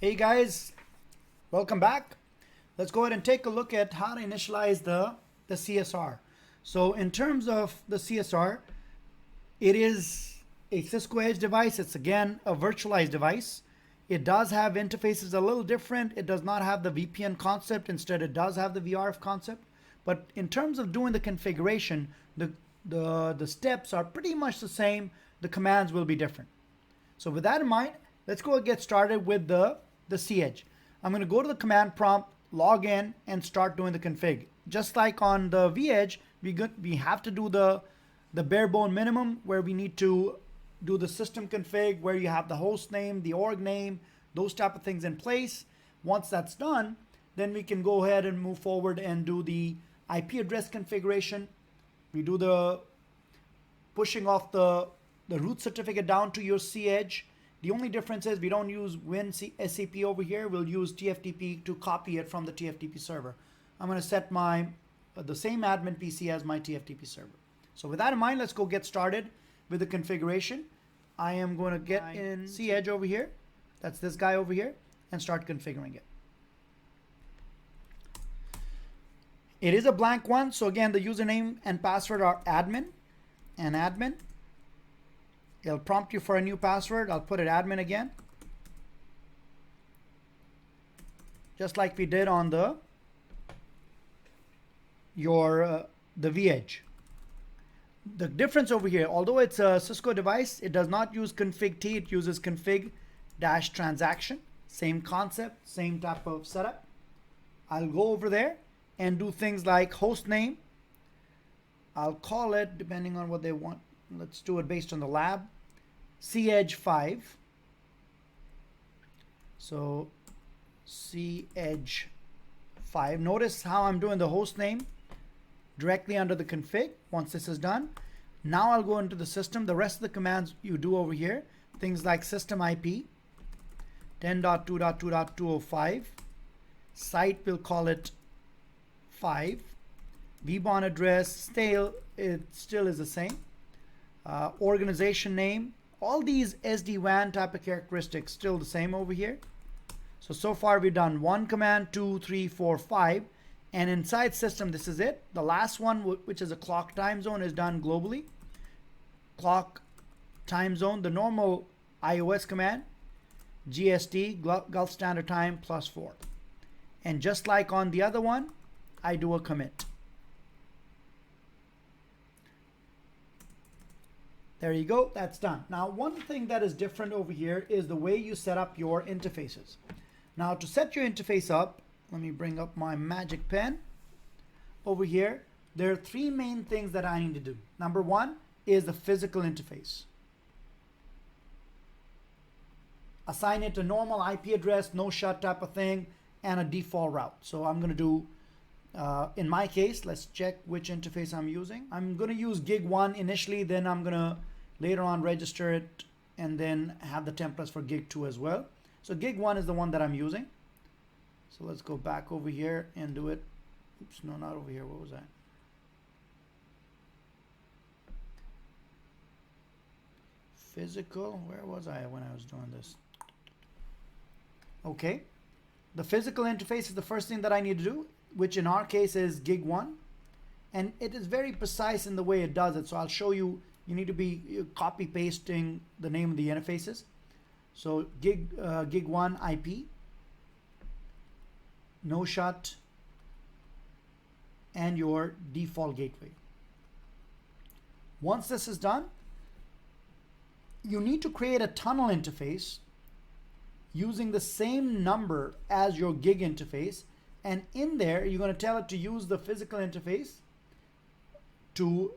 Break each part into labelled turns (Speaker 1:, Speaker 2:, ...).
Speaker 1: Hey guys, welcome back. Let's go ahead and take a look at how to initialize the CSR. So in terms of the CSR, it is a Cisco Edge device. It's again a virtualized device. It does have interfaces a little different. It does not have the VPN concept. Instead, it does have the VRF concept. But in terms of doing the configuration, the steps are pretty much the same. The commands will be different. So with that in mind, let's go and get started with the cEdge. I'm going to go to the command prompt, log in, and start doing the config. Just like on the vEdge, we have to do the bare bone minimum, where we need to do the system config, where you have the host name, the org name, those type of things in place. Once that's done, then we can go ahead and move forward and do the IP address configuration. We do the pushing off the root certificate down to your cEdge. The only difference is we don't use WAN SCP over here. We'll use TFTP to copy it from the TFTP server. I'm going to set the same admin PC as my TFTP server. So with that in mind, let's go get started with the configuration. I am going to get in cEdge over here. That's this guy over here, and start configuring it. It is a blank one. So again, the username and password are admin and admin. It'll prompt you for a new password. I'll put it admin again. Just like we did on the vEdge. The difference over here, although it's a Cisco device, it does not use config-t, it uses config-transaction. Same concept, same type of setup. I'll go over there and do things like host name. I'll call it, depending on what they want. Let's do it based on the lab. cEdge 5. So cEdge 5. Notice how I'm doing the host name directly under the config. Once this is done, now I'll go into the system. The rest of the commands you do over here, things like system IP 10.2.2.205. Site, we'll call it 5. vBond address, it still is the same. Organization name, all these SD-WAN type of characteristics still the same over here. So far we've done 1 command, 2, 3, 4, 5, and inside system this is it. The last one, which is a clock time zone, is done globally. Clock time zone, the normal iOS command, GST, Gulf Standard Time +4. And just like on the other one, I do a commit. There you go, that's done. Now, one thing that is different over here is the way you set up your interfaces. Now, to set your interface up, let me bring up my magic pen. Over here, there are 3 main things that I need to do. Number 1 is the physical interface. Assign it a normal IP address, no shut type of thing, and a default route. So I'm going to do, in my case, let's check which interface I'm using. I'm going to use gig 1 initially, then I'm going to later on register it and then have the templates for gig 2 as well. So gig 1 is the one that I'm using. So let's go back over here and do it. Oops, no, not over here. What was that? Physical, where was I when I was doing this? Okay, the physical interface is the first thing that I need to do, which in our case is gig 1. And it is very precise in the way it does it. So I'll show you. You need to be copy pasting the name of the interfaces. So gig 1 IP, no shut, and your default gateway. Once this is done, you need to create a tunnel interface using the same number as your gig interface. And in there, you're going to tell it to use the physical interface to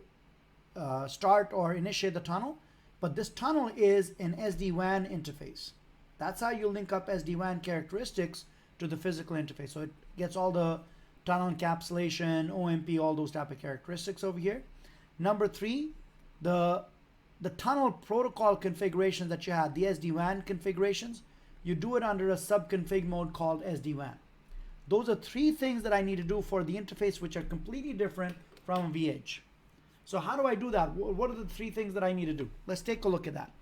Speaker 1: start or initiate the tunnel. But this tunnel is an SD-WAN interface. That's how you link up SD-WAN characteristics to the physical interface. So it gets all the tunnel encapsulation, OMP, all those type of characteristics over here. Number 3, the tunnel protocol configurations that you have, the SD-WAN configurations, you do it under a sub-config mode called SD-WAN. Those are 3 things that I need to do for the interface, which are completely different from vEdge. So how do I do that? What are the 3 things that I need to do? Let's take a look at that.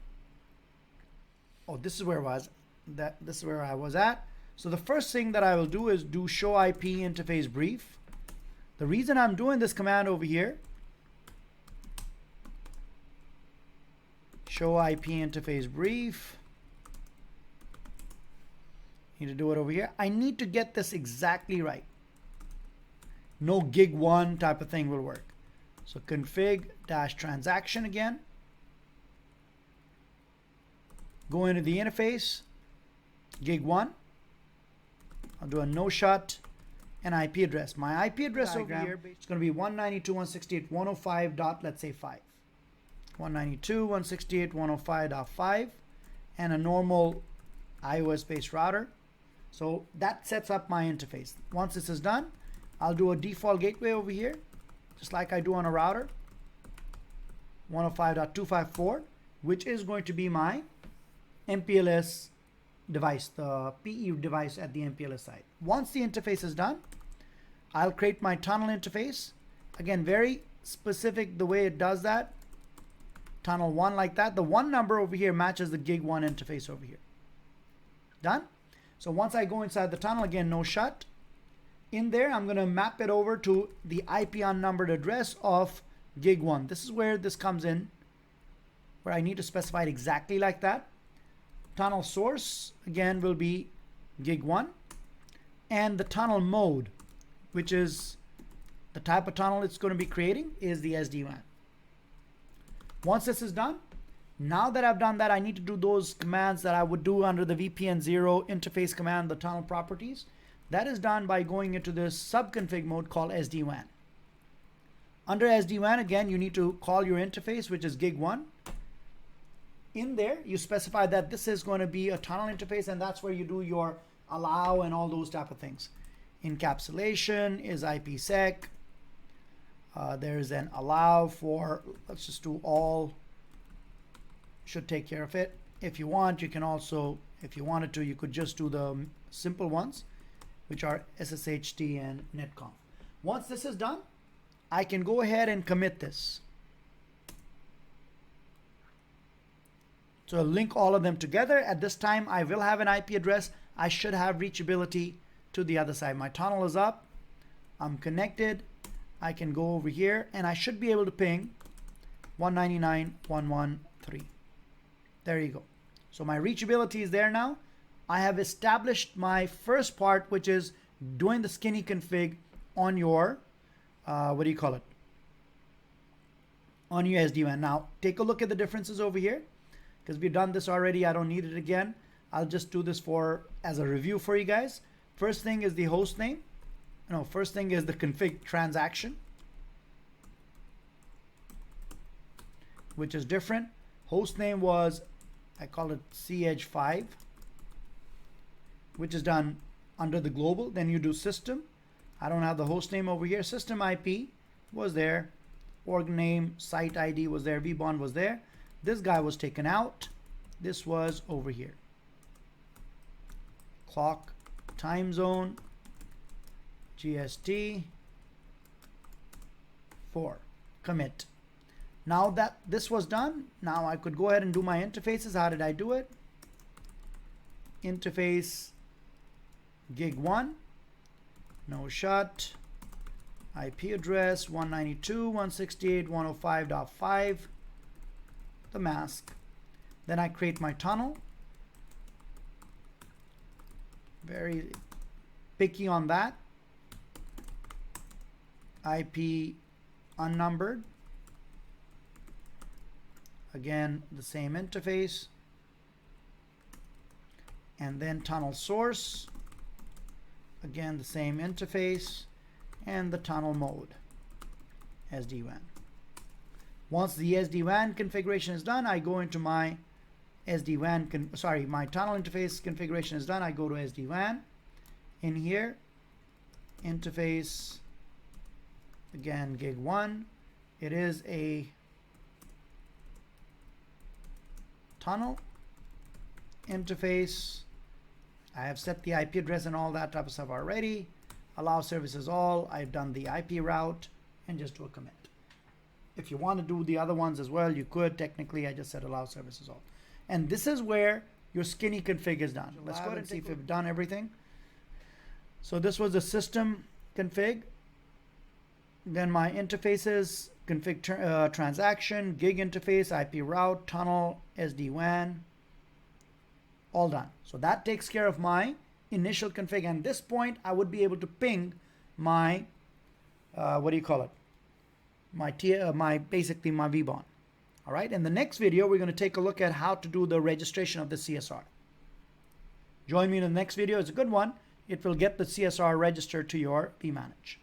Speaker 1: Oh, this is where it was. this is where I was at. So the first thing that I will do is do show IP interface brief. The reason I'm doing this command over here, show IP interface brief, need to do it over here. I need to get this exactly right. No gig one type of thing will work. So config dash transaction again. Go into the interface, gig one. I'll do a no shut and IP address. My IP address over here is going to be 192.168.105 dot, let's say 5. 192.168.105.5 and a normal iOS based router. So that sets up my interface. Once this is done, I'll do a default gateway over here, just like I do on a router. 105.254, which is going to be my MPLS device, the PE device at the MPLS side. Once the interface is done, I'll create my tunnel interface. Again, very specific the way it does that. Tunnel 1 like that. The 1 number over here matches the gig 1 interface over here. Done? So once I go inside the tunnel, again, no shut. In there, I'm going to map it over to the IP unnumbered address of gig 1. This is where this comes in, where I need to specify it exactly like that. Tunnel source, again, will be gig 1. And the tunnel mode, which is the type of tunnel it's going to be creating, is the SD-WAN. Once this is done, now that I've done that, I need to do those commands that I would do under the VPN 0 interface command, the tunnel properties. That is done by going into this subconfig mode called SD-WAN. Under SD-WAN, again, you need to call your interface, which is gig 1. In there, you specify that this is going to be a tunnel interface, and that's where you do your allow and all those type of things. Encapsulation is IPsec. There's an allow for, let's just do all, should take care of it. If you want, you can also, if you wanted to, you could just do the simple ones, which are SSHD and netconf. Once this is done, I can go ahead and commit this. So I'll link all of them together. At this time, I will have an IP address. I should have reachability to the other side. My tunnel is up. I'm connected. I can go over here and I should be able to ping 199.113. There you go. So my reachability is there now. I have established my first part, which is doing the skinny config on your, what do you call it? On your SD-WAN. Now, take a look at the differences over here. Because we've done this already, I don't need it again. I'll just do this as a review for you guys. First thing is the host name. No, first thing is the config transaction, which is different. Host name was, I call it cEdge 5, which is done under the global. Then you do system. I don't have the host name over here. System IP was there. Org name, site ID was there. vBond was there. This guy was taken out. This was over here. Clock, time zone, GST 4, commit. Now that this was done, now I could go ahead and do my interfaces. How did I do it? Interface gig 1, no shut, IP address 192.168.105.5, the mask. Then I create my tunnel. Very picky on that. IP unnumbered. Again, the same interface. And then tunnel source. Again, the same interface. And the tunnel mode, SD-WAN. Once the SD-WAN configuration is done, I go into my SD-WAN, my tunnel interface configuration is done. I go to SD-WAN. In here, interface, again, gig 1. It is a tunnel interface. I have set the IP address and all that type of stuff already. Allow services all. I've done the IP route and just do a commit. If you want to do the other ones as well, you could. Technically, I just said allow services all. And this is where your skinny config is done. Let's go ahead and see if we've done everything. So this was the system config. Then my interfaces, config transaction, gig interface, IP route, tunnel, SD-WAN, all done. So that takes care of my initial config. And at this point, I would be able to ping my, basically my vBond. All right, in the next video, we're going to take a look at how to do the registration of the CSR. Join me in the next video. It's a good one. It will get the CSR registered to your vManage.